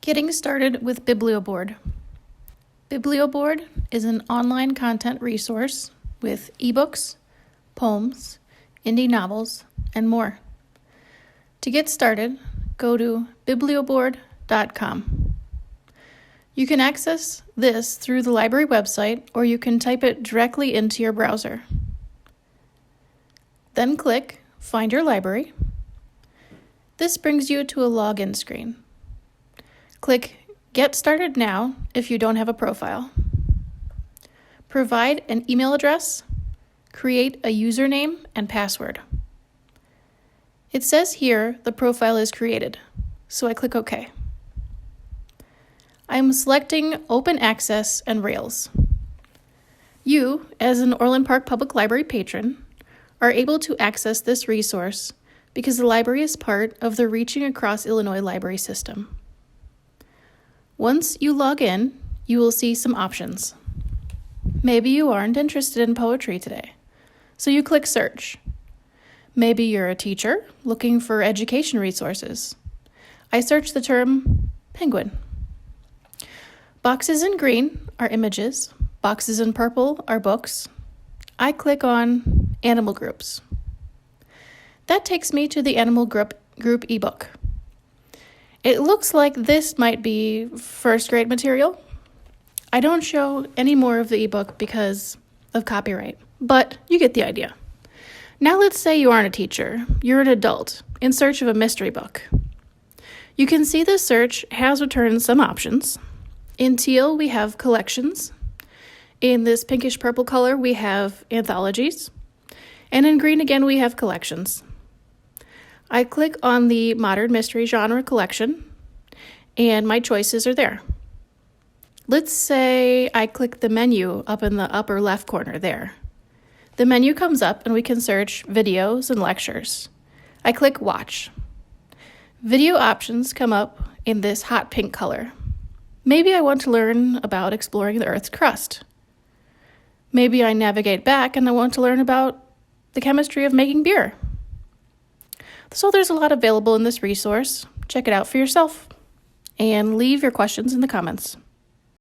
Getting started with Biblioboard. Biblioboard is an online content resource with ebooks, poems, indie novels, and more. To get started, go to biblioboard.com. You can access this through the library website, or you can type it directly into your browser. Then click Find Your Library. This brings you to a login screen. Click Get Started Now if you don't have a profile. Provide an email address. Create a username and password. It says here the profile is created, so I click OK. I am selecting Open Access and Rails. You, as an Orland Park Public Library patron, are able to access this resource because the library is part of the Reaching Across Illinois library system. Once you log in, you will see some options. Maybe you aren't interested in poetry today, so you click Search. Maybe you're a teacher looking for education resources. I search the term penguin. Boxes in green are images. Boxes in purple are books. I click on Animal Groups. That takes me to the Animal Group ebook. It looks like this might be first grade material. I don't show any more of the ebook because of copyright, but you get the idea. Now let's say you aren't a teacher, you're an adult in search of a mystery book. You can see this search has returned some options. In teal, we have collections. In this pinkish purple color, we have anthologies. And in green again, we have collections. I click on the modern mystery genre collection, and my choices are there. Let's say I click the menu up in the upper left corner there. The menu comes up and we can search videos and lectures. I click Watch. Video options come up in this hot pink color. Maybe I want to learn about exploring the Earth's crust. Maybe I navigate back and I want to learn about the chemistry of making beer. So there's a lot available in this resource. Check it out for yourself and leave your questions in the comments.